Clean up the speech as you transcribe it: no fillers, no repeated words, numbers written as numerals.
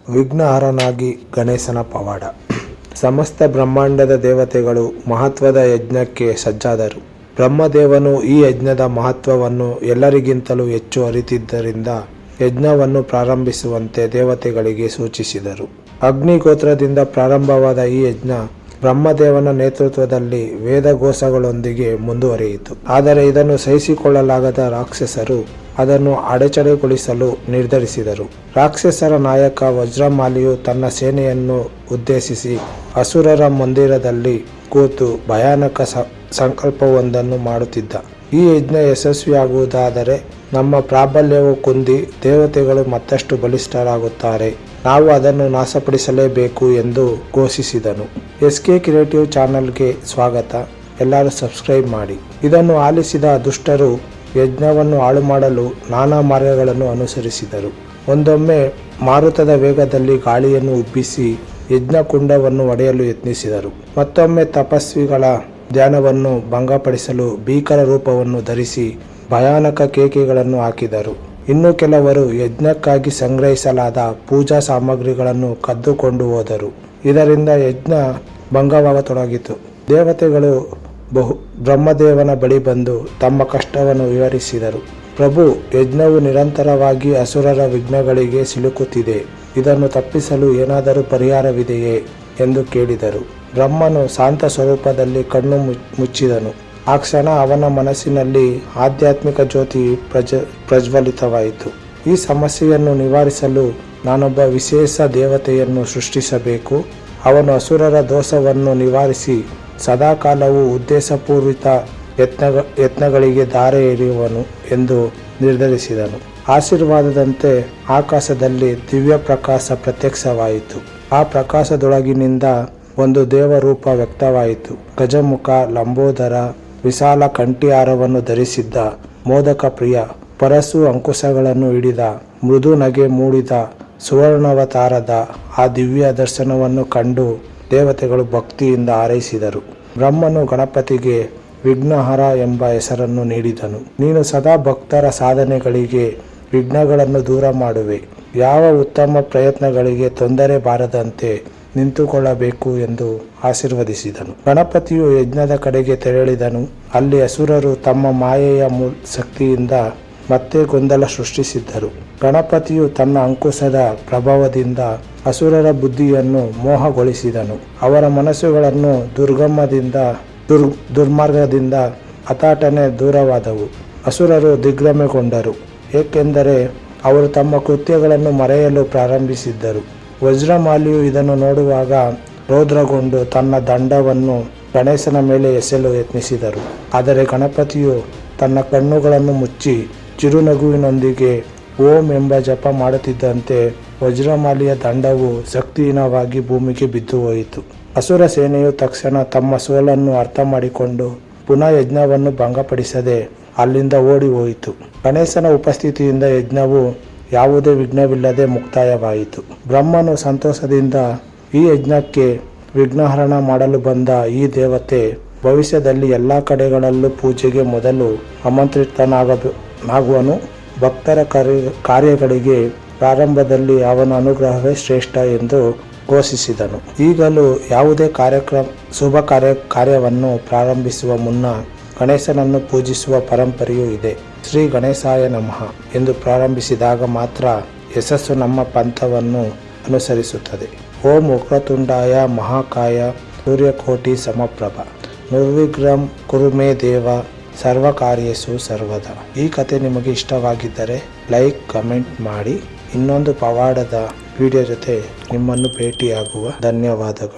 ವಿಘ್ನಹರನಾಗಿ ಗಣೇಶನ ಪವಾಡ. ಸಮಸ್ತ ಬ್ರಹ್ಮಾಂಡದ ದೇವತೆಗಳು ಮಹತ್ವದ ಯಜ್ಞಕ್ಕೆ ಸಜ್ಜಾದರು. ಬ್ರಹ್ಮದೇವನು ಈ ಯಜ್ಞದ ಮಹತ್ವವನ್ನು ಎಲ್ಲರಿಗಿಂತಲೂ ಹೆಚ್ಚು ಅರಿತಿದ್ದರಿಂದ ಯಜ್ಞವನ್ನು ಪ್ರಾರಂಭಿಸುವಂತೆ ದೇವತೆಗಳಿಗೆ ಸೂಚಿಸಿದರು. ಅಗ್ನಿಗೋತ್ರದಿಂದ ಪ್ರಾರಂಭವಾದ ಈ ಯಜ್ಞ ಬ್ರಹ್ಮದೇವನ ನೇತೃತ್ವದಲ್ಲಿ ವೇದಘೋಷಗಳೊಂದಿಗೆ ಮುಂದುವರಿಯಿತು. ಆದರೆ ಇದನ್ನು ಸಹಿಸಿಕೊಳ್ಳಲಾಗದ ರಾಕ್ಷಸರು ಅದನ್ನು ಅಡಚಣೆಗೊಳಿಸಲು ನಿರ್ಧರಿಸಿದರು. ರಾಕ್ಷಸರ ನಾಯಕ ವಜ್ರಮಾಲಿಯು ತನ್ನ ಸೇನೆಯನ್ನು ಉದ್ದೇಶಿಸಿ ಅಸುರರ ಮಂದಿರದಲ್ಲಿ ಕೂತು ಭಯಾನಕ ಸಂಕಲ್ಪವೊಂದನ್ನು ಮಾಡುತ್ತಿದ್ದ. ಈ ಯಜ್ಞ ಯಶಸ್ವಿಯಾಗುವುದಾದರೆ ನಮ್ಮ ಪ್ರಾಬಲ್ಯವು ಕುಂದಿ ದೇವತೆಗಳು ಮತ್ತಷ್ಟು ಬಲಿಷ್ಠರಾಗುತ್ತಾರೆ. ನಾವು ಅದನ್ನು ನಾಶಪಡಿಸಲೇಬೇಕು ಎಂದು ಘೋಷಿಸಿದನು. SK ಕ್ರಿಯೇಟಿವ್ ಚಾನಲ್ಗೆ ಸ್ವಾಗತ. ಎಲ್ಲರೂ ಸಬ್ಸ್ಕ್ರೈಬ್ ಮಾಡಿ. ಇದನ್ನು ಆಲಿಸಿದ ದುಷ್ಟರು ಯಜ್ಞವನ್ನು ಹಾಳು ಮಾಡಲು ನಾನಾ ಮಾರ್ಗಗಳನ್ನು ಅನುಸರಿಸಿದರು. ಒಂದೊಮ್ಮೆ ಮಾರುತದ ವೇಗದಲ್ಲಿ ಗಾಳಿಯನ್ನು ಉಬ್ಬಿಸಿ ಯಜ್ಞಕುಂಡವನ್ನು ಒಡೆಯಲು ಯತ್ನಿಸಿದರು. ಮತ್ತೊಮ್ಮೆ ತಪಸ್ವಿಗಳ ಧ್ಯಾನವನ್ನು ಭಂಗಪಡಿಸಲು ಭೀಕರ ರೂಪವನ್ನು ಧರಿಸಿ ಭಯಾನಕ ಕೇಕೆಗಳನ್ನು ಹಾಕಿದರು. ಇನ್ನು ಕೆಲವರು ಯಜ್ಞಕ್ಕಾಗಿ ಸಂಗ್ರಹಿಸಲಾದ ಪೂಜಾ ಸಾಮಗ್ರಿಗಳನ್ನು ಕದ್ದುಕೊಂಡು ಇದರಿಂದ ಯಜ್ಞ ಭಂಗವಾಗತೊಡಗಿತು. ದೇವತೆಗಳು ಬ್ರಹ್ಮದೇವನ ಬಳಿ ಬಂದು ತಮ್ಮ ಕಷ್ಟವನ್ನು ವಿವರಿಸಿದರು. ಪ್ರಭು, ಯಜ್ಞವು ನಿರಂತರವಾಗಿ ಅಸುರರ ವಿಘ್ನಗಳಿಗೆ ಸಿಲುಕುತ್ತಿದೆ. ಇದನ್ನು ತಪ್ಪಿಸಲು ಏನಾದರೂ ಪರಿಹಾರವಿದೆಯೇ ಎಂದು ಕೇಳಿದರು. ಬ್ರಹ್ಮನು ಶಾಂತ ಸ್ವರೂಪದಲ್ಲಿ ಕಣ್ಣು ಮುಚ್ಚಿದನು. ಆ ಕ್ಷಣ ಅವನ ಮನಸ್ಸಿನಲ್ಲಿ ಆಧ್ಯಾತ್ಮಿಕ ಜ್ಯೋತಿ ಪ್ರಜ್ವಲಿತವಾಯಿತು. ಈ ಸಮಸ್ಯೆಯನ್ನು ನಿವಾರಿಸಲು ನಾನೊಬ್ಬ ವಿಶೇಷ ದೇವತೆಯನ್ನು ಸೃಷ್ಟಿಸಬೇಕು. ಅವನು ಅಸುರರ ದೋಷವನ್ನು ನಿವಾರಿಸಿ ಸದಾಕಾಲವೂ ಉದ್ದೇಶಪೂರ್ವಿತ ಯತ್ನಗಳಿಗೆ ದಾರಿ ಎರೆಯುವನು ಎಂದು ನಿರ್ಧರಿಸಿದನು. ಆಶೀರ್ವಾದದಂತೆ ಆಕಾಶದಲ್ಲಿ ದಿವ್ಯ ಪ್ರಕಾಶ ಪ್ರತ್ಯಕ್ಷವಾಯಿತು. ಆ ಪ್ರಕಾಶದೊಳಗಿನಿಂದ ಒಂದು ದೇವರೂಪ ವ್ಯಕ್ತವಾಯಿತು. ಗಜಮುಖ, ಲಂಬೋದರ, ವಿಶಾಲ ಕಂಠಿಹಾರವನ್ನು ಧರಿಸಿದ್ದ, ಮೋದಕ ಪ್ರಿಯ, ಪರಶು ಅಂಕುಶಗಳನ್ನು ಹಿಡಿದ, ಮೃದು ನಗೆ ಮೂಡಿದ, ಸುವರ್ಣಾವತಾರದ ಆ ದಿವ್ಯ ದರ್ಶನವನ್ನು ಕಂಡು ದೇವತೆಗಳು ಭಕ್ತಿಯಿಂದ ಹಾರೈಸಿದರು. ಬ್ರಹ್ಮನು ಗಣಪತಿಗೆ ವಿಘ್ನಹರ ಎಂಬ ಹೆಸರನ್ನು ನೀಡಿದನು. ನೀನು ಸದಾ ಭಕ್ತರ ಸಾಧನೆಗಳಿಗೆ ವಿಘ್ನಗಳನ್ನು ದೂರ ಮಾಡುವೆ. ಯಾವ ಉತ್ತಮ ಪ್ರಯತ್ನಗಳಿಗೆ ತೊಂದರೆ ಬಾರದಂತೆ ನಿಂತುಕೊಳ್ಳಬೇಕು ಎಂದು ಆಶೀರ್ವದಿಸಿದನು. ಗಣಪತಿಯು ಯಜ್ಞದ ಕಡೆಗೆ ತೆರಳಿದನು. ಅಲ್ಲಿ ಅಸುರರು ತಮ್ಮ ಮಾಯೆಯ ಶಕ್ತಿಯಿಂದ ಮತ್ತೆ ಗೊಂದಲ ಸೃಷ್ಟಿಸಿದ್ದರು. ಗಣಪತಿಯು ತನ್ನ ಅಂಕುಶದ ಪ್ರಭಾವದಿಂದ ಅಸುರರ ಬುದ್ಧಿಯನ್ನು ಮೋಹಗೊಳಿಸಿದನು. ಅವರ ಮನಸ್ಸುಗಳನ್ನು ದುರ್ಮಾರ್ಗದಿಂದ ಹಠಾತ್ತನೆ ದೂರವಾದವು. ಅಸುರರು ದಿಗ್ಭ್ರಮೆಗೊಂಡರು, ಏಕೆಂದರೆ ಅವರು ತಮ್ಮ ಕೃತ್ಯಗಳನ್ನು ಮರೆಯಲು ಪ್ರಾರಂಭಿಸಿದ್ದರು. ವಜ್ರಮಾಲಿಯು ಇದನ್ನು ನೋಡುವಾಗ ರೌದ್ರಗೊಂಡು ತನ್ನ ದಂಡವನ್ನು ಗಣೇಶನ ಮೇಲೆ ಎಸೆಯಲು ಯತ್ನಿಸಿದರು. ಆದರೆ ಗಣಪತಿಯು ತನ್ನ ಕಣ್ಣುಗಳನ್ನು ಮುಚ್ಚಿ ಚಿರುನಗುವಿನೊಂದಿಗೆ ಓಂ ಎಂಬ ಜಪ ಮಾಡುತ್ತಿದ್ದಂತೆ ವಜ್ರಮಾಲಿಯ ದಂಡವು ಶಕ್ತಿಹೀನವಾಗಿ ಭೂಮಿಗೆ ಬಿದ್ದು ಹೋಯಿತು. ಅಸುರ ಸೇನೆಯು ತಕ್ಷಣ ತಮ್ಮ ಸೋಲನ್ನು ಅರ್ಥ ಮಾಡಿಕೊಂಡು ಪುನಃ ಯಜ್ಞವನ್ನು ಭಂಗಪಡಿಸದೆ ಅಲ್ಲಿಂದ ಓಡಿ ಹೋಯಿತು. ಗಣೇಶನ ಉಪಸ್ಥಿತಿಯಿಂದ ಯಜ್ಞವು ಯಾವುದೇ ವಿಘ್ನವಿಲ್ಲದೆ ಮುಕ್ತಾಯವಾಯಿತು. ಬ್ರಹ್ಮನು ಸಂತೋಷದಿಂದ ಈ ಯಜ್ಞಕ್ಕೆ ವಿಘ್ನಹರಣ ಮಾಡಲು ಬಂದ ಈ ದೇವತೆ ಭವಿಷ್ಯದಲ್ಲಿ ಎಲ್ಲ ಕಡೆಗಳಲ್ಲೂ ಪೂಜೆಗೆ ಮೊದಲು ಆಮಂತ್ರಿತನಾಗುವನು. ಭಕ್ತರ ಕಾರ್ಯಗಳಿಗೆ ಪ್ರಾರಂಭದಲ್ಲಿ ಅವನ ಅನುಗ್ರಹವೇ ಶ್ರೇಷ್ಠ ಎಂದು ಘೋಷಿಸಿದನು. ಈಗಲೂ ಯಾವುದೇ ಶುಭ ಕಾರ್ಯವನ್ನು ಪ್ರಾರಂಭಿಸುವ ಮುನ್ನ ಗಣೇಶನನ್ನು ಪೂಜಿಸುವ ಪರಂಪರೆಯೂ ಇದೆ. ಶ್ರೀ ಗಣೇಶಾಯ ನಮಃ ಎಂದು ಪ್ರಾರಂಭಿಸಿದಾಗ ಮಾತ್ರ ಯಶಸ್ಸು ನಮ್ಮ ಪಂಥವನ್ನು ಅನುಸರಿಸುತ್ತದೆ. ಓಂ ವಕ್ರತುಂಡಾಯ ಮಹಾಕಾಯ ಸೂರ್ಯಕೋಟಿ ಸಮಪ್ರಭ ನಿರ್ವಿಘ್ನಂ ಕುರು ಮೇ ದೇವ ಸರ್ವಕಾರ್ಯೇಷು ಸರ್ವದಾ. ಈ ಕತೆ ನಿಮಗೆ ಇಷ್ಟವಾಗಿದ್ದರೆ ಲೈಕ್, ಕಮೆಂಟ್ ಮಾಡಿ. ಇನ್ನೊಂದು ಪವಾಡದ ವಿಡಿಯೋ ಜೊತೆ ನಿಮ್ಮನ್ನು ಭೇಟಿಯಾಗುವ. ಧನ್ಯವಾದಗಳು.